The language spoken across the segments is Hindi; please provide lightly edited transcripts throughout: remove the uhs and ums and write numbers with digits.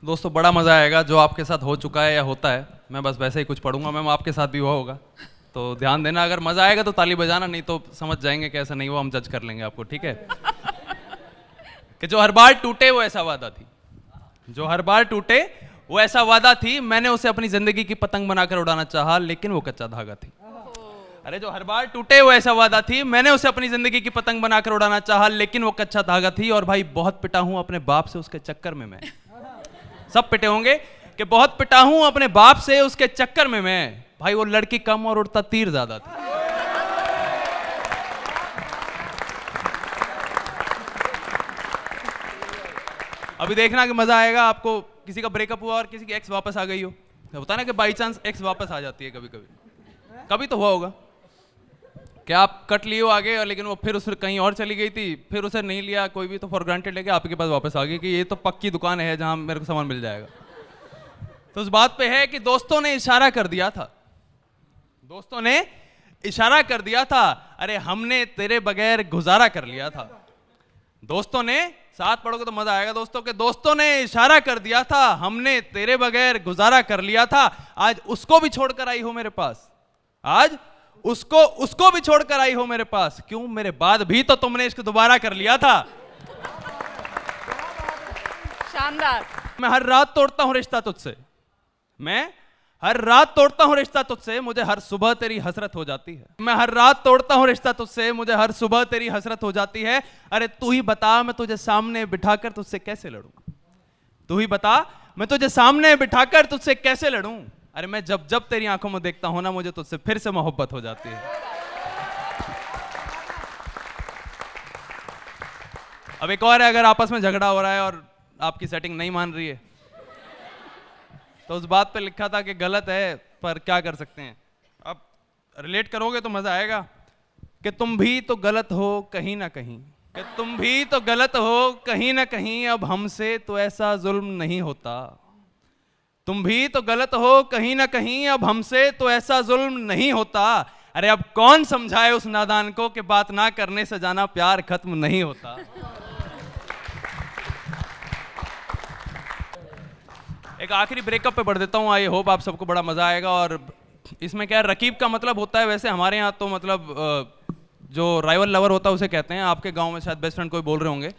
दोस्तों बड़ा मज़ा आएगा, जो आपके साथ हो चुका है या होता है। मैं बस वैसे ही कुछ पढ़ूंगा, मैम आपके साथ भी हुआ होगा, तो ध्यान देना। अगर मज़ा आएगा तो ताली बजाना, नहीं तो समझ जाएंगे कि ऐसा नहीं हुआ, हम जज कर लेंगे आपको, ठीक है। कि जो हर बार टूटे वो ऐसा वादा थी, जो हर बार टूटे वो ऐसा वादा थी, मैंने उसे अपनी जिंदगी की पतंग बनाकर उड़ाना चाहा, लेकिन वो कच्चा धागा थी। अरे जो हर बार टूटे वो ऐसा वादा थी, मैंने उसे अपनी जिंदगी की पतंग बनाकर उड़ाना चाहा, लेकिन वो कच्चा धागा थी। और भाई बहुत पिटा हूं अपने बाप से उसके चक्कर में मैं। सब पिटे होंगे कि बहुत पिटा हूं अपने बाप से उसके चक्कर में मैं। भाई वो लड़की कम और उड़ता तीर ज्यादा था। अभी देखना कि मजा आएगा आपको। किसी का ब्रेकअप हुआ और किसी की एक्स वापस आ गई हो, होता है ना कि बाई चांस एक्स वापस आ जाती है कभी कभी। कभी तो हुआ होगा क्या आप कट लिए हो आगे, और लेकिन वो फिर उसे कहीं और चली गई थी, फिर उसे नहीं लिया कोई भी, तो फॉर ग्रांटेड लेके आपके पास वापस आ गई कि ये तो पक्की दुकान है जहां मेरे को सामान मिल जाएगा। तो उस बात पे है कि दोस्तों ने इशारा कर दिया था, दोस्तों ने इशारा कर दिया था, अरे हमने तेरे बगैर गुजारा कर लिया था। दोस्तों ने, साथ पढ़ोगे तो मजा आएगा दोस्तों के, दोस्तों ने इशारा कर दिया था, हमने तेरे बगैर गुजारा कर लिया था। आज उसको भी छोड़कर आई हो मेरे पास, आज उसको भी छोड़कर आई हो मेरे पास। क्यों? मेरे बाद भी तो तुमने इसको दोबारा कर लिया था। शानदार। मैं हर रात तोड़ता हूं रिश्ता तुझसे, मैं हर रात तोड़ता हूं रिश्ता तुझसे, मुझे हर सुबह तेरी हसरत हो जाती है। मैं हर रात तोड़ता हूं रिश्ता तुझसे, मुझे हर सुबह तेरी हसरत हो जाती है। अरे तू ही बता मैं तुझे सामने बिठाकर तुझसे कैसे लड़ूं, तू ही बता मैं तुझे सामने बिठाकर तुझसे कैसे लड़ूं। अरे मैं जब जब तेरी आंखों में देखता हूं ना, मुझे तुझसे फिर से मोहब्बत हो जाती है। अब एक और है, अगर आपस में झगड़ा हो रहा है और आपकी सेटिंग नहीं मान रही है, तो उस बात पे लिखा था कि गलत है, पर क्या कर सकते हैं। अब रिलेट करोगे तो मजा आएगा कि तुम भी तो गलत हो कहीं ना कहीं, कि तुम भी तो गलत हो कहीं ना कहीं, अब हमसे तो ऐसा जुल्म नहीं होता। तुम भी तो गलत हो कहीं ना कहीं, अब हमसे तो ऐसा जुल्म नहीं होता। अरे अब कौन समझाए उस नादान को कि बात ना करने से जाना प्यार खत्म नहीं होता। एक आखिरी ब्रेकअप पे पढ़ देता हूँ, आई होप आप सबको बड़ा मजा आएगा। और इसमें क्या है, रकीब का मतलब होता है वैसे हमारे यहाँ तो मतलब जो राइवल लवर होता है उसे कहते हैं। आपके गांव में शायद बेस्ट फ्रेंड कोई बोल रहे होंगे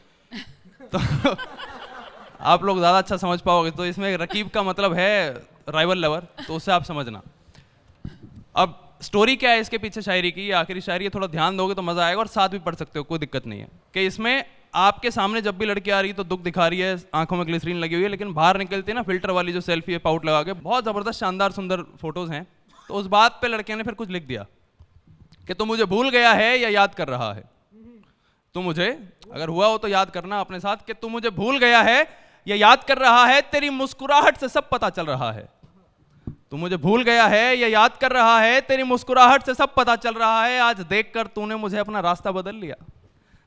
तो आप लोग ज़्यादा अच्छा समझ पाओगे। तो इसमें रकीब का मतलब है राइवल लवर, तो उससे आप समझना। अब स्टोरी क्या है इसके पीछे शायरी की, आखिरी शायरी है, थोड़ा ध्यान दोगे तो मज़ा आएगा, और साथ भी पढ़ सकते हो, कोई दिक्कत नहीं है। कि इसमें आपके सामने जब भी लड़की आ रही है तो दुख दिखा रही है, आंखों में ग्लिसरीन लगी हुई है, लेकिन बाहर निकलती है ना फिल्टर वाली जो सेल्फी है पाउट लगा के, बहुत ज़बरदस्त शानदार सुंदर फोटोज़ हैं। तो उस बात पर लड़के ने फिर कुछ लिख दिया कि तू मुझे भूल गया है या याद कर रहा है। तू मुझे, अगर हुआ हो तो याद करना अपने साथ, कि तू मुझे भूल गया है या याद कर रहा है, तेरी मुस्कुराहट से सब पता चल रहा है। तू मुझे भूल गया है या याद कर रहा है, तेरी मुस्कुराहट से सब पता चल रहा है। आज देखकर तूने मुझे अपना रास्ता बदल लिया,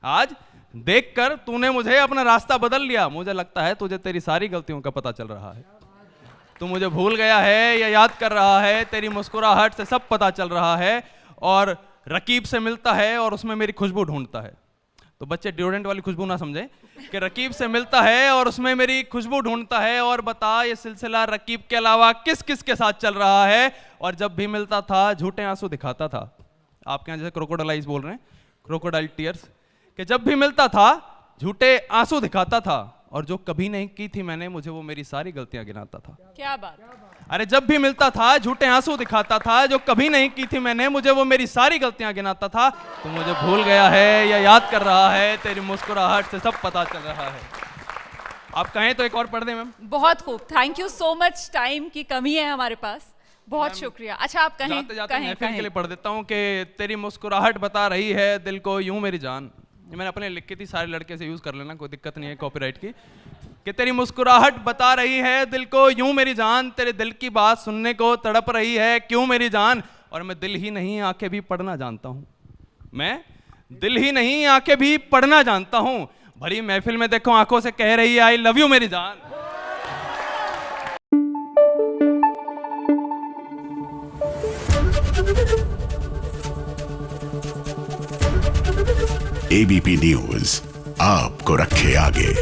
आज देखकर तूने मुझे अपना रास्ता बदल लिया। मुझे लगता है तुझे तेरी सारी गलतियों का पता चल रहा है। तू मुझे भूल गया है या याद कर रहा है, तेरी मुस्कुराहट से सब पता चल रहा है। और रकीब से मिलता है और उसमें मेरी खुशबू ढूंढता है। तो बच्चे डिओड्रेंट वाली खुशबू ना समझे, कि रकीब से मिलता है और उसमें मेरी खुशबू ढूंढता है। और बता ये सिलसिला रकीब के अलावा किस किस के साथ चल रहा है। और जब भी मिलता था झूठे आंसू दिखाता था। आपके यहाँ जैसे क्रोकोडाइल आइज बोल रहे हैं, क्रोकोडाइल टीयर्स, कि जब भी मिलता था झूठे आंसू दिखाता था। और जो कभी नहीं की थी मैंने, मुझे वो मेरी सारी गलतियां गिनाता था। क्या बात। अरे जब भी मिलता था झूठे आंसू दिखाता था, जो कभी नहीं की थी मैंने, मुझे वो मेरी सारी गलतियां गिनाता था। तू मुझे भूल गया है या याद कर रहा है, तेरी मुस्कुराहट से सब पता चल रहा है। आप कहें तो एक और पढ़ दें मैम। बहुत खूब, thank you so much. Time की कमी है हमारे पास, बहुत शुक्रिया। अच्छा आप कहें, जाते जाते महफिल के लिए पढ़ देता हूँ कि तेरी मुस्कुराहट बता रही है दिल को यूं मेरी जान। ये मैंने अपने लिख की थी, सारे लड़के से यूज कर लेना, कोई दिक्कत नहीं है कॉपीराइट की। कि तेरी मुस्कुराहट बता रही है दिल को यूं मेरी जान, तेरे दिल की बात सुनने को तड़प रही है क्यों मेरी जान। और मैं दिल ही नहीं आंखें भी पढ़ना जानता हूं, मैं दिल ही नहीं आंखें भी पढ़ना जानता हूं। भरी महफिल में देखो आंखों से कह रही है आई लव यू मेरी जान। एबीपी न्यूज आपको रखे आगे।